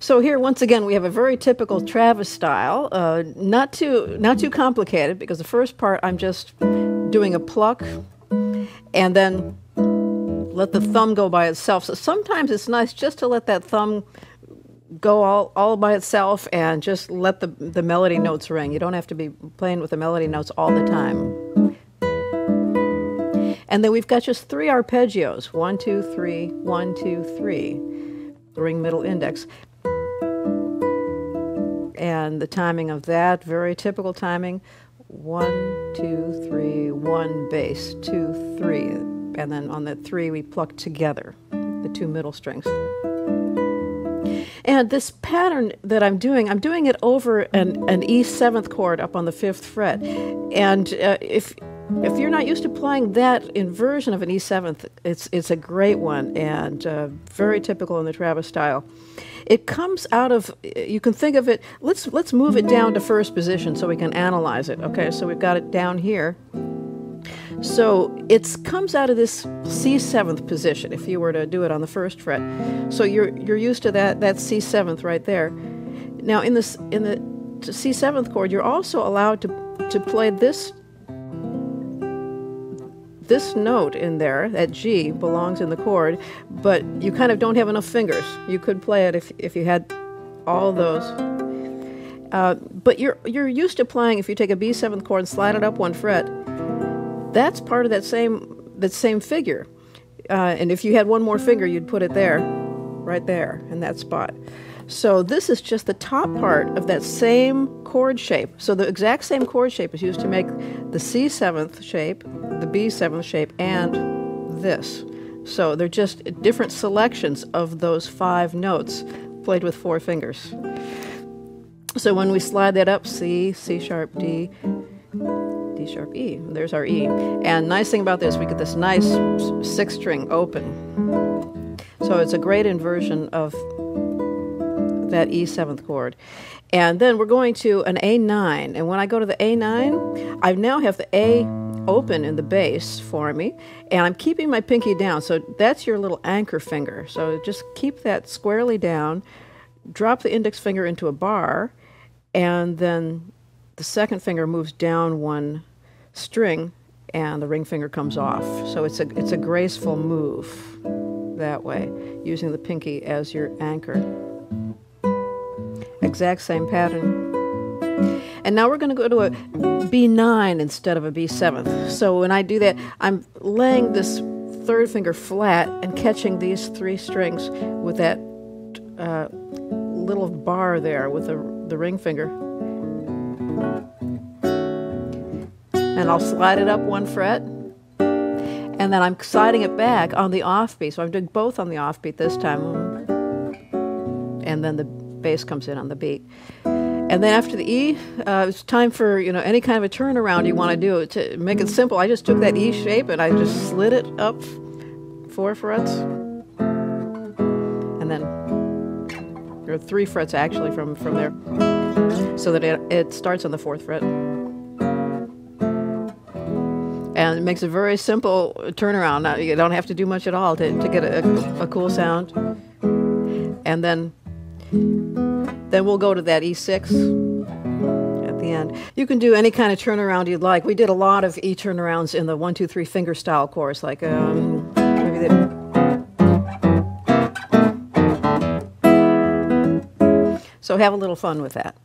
So here, once again, we have a very typical Travis style, not too complicated, because the first part I'm just doing a pluck and then let the thumb go by itself. So sometimes it's nice just to let that thumb go all by itself and just let the melody notes ring. You don't have to be playing with the melody notes all the time. And then we've got just 3 arpeggios, 1, 2, 3, 1, 2, 3, ring, middle, index. And the timing of that, very typical timing, 1, 2, 3, 1 bass, 2, 3. And then on that 3 we pluck together the 2 middle strings. And this pattern that I'm doing it over an E 7th chord up on the 5th fret. And if you're not used to playing that inversion of an E 7th, it's a great one and very typical in the Travis style. It comes out of, you can think of it, let's move it down to first position so we can analyze it. Okay, so we've got it down here. So it comes out of this C 7th position if you were to do it on the 1st fret. So you're used to that C 7th right there. Now in the C 7th chord, you're also allowed to play this note in there. That G belongs in the chord, but you kind of don't have enough fingers. You could play it if you had all those. But you're used to playing, if you take a B 7th chord and slide it up 1 fret, that's part of that same figure. And if you had one more finger, you'd put it there, right there, in that spot. So this is just the top part of that same chord shape. So the exact same chord shape is used to make the C 7th shape, the B 7th shape, and this. So they're just different selections of those 5 notes played with 4 fingers. So when we slide that up, C, C sharp, D, D sharp, E. There's our E. And nice thing about this, we get this nice 6th string open. So it's a great inversion of that E 7th chord. And then we're going to an A9. And when I go to the A9, I now have the A open in the bass for me. And I'm keeping my pinky down. So that's your little anchor finger. So just keep that squarely down. Drop the index finger into a bar. And then the 2nd finger moves down 1 string. And the ring finger comes off. So it's a graceful move that way, using the pinky as your anchor. Exact same pattern. And now we're going to go to a B9 instead of a B7th. So when I do that, I'm laying this 3rd finger flat and catching these 3 strings with that little bar there with the ring finger. And I'll slide it up 1 fret. And then I'm sliding it back on the offbeat. So I'm doing both on the offbeat this time. And then the bass comes in on the beat. And then after the E, it's time for any kind of a turnaround you want to do. To make it simple, I just took that E shape and I just slid it up 4 frets. And then there are 3 frets actually from there, so that it starts on the 4th fret. And it makes a very simple turnaround. Now, you don't have to do much at all to get a cool sound. And then we'll go to that E6 at the end. You can do any kind of turnaround you'd like. We did a lot of E turnarounds in the 1, 2, 3 finger style course, like maybe the. So have a little fun with that.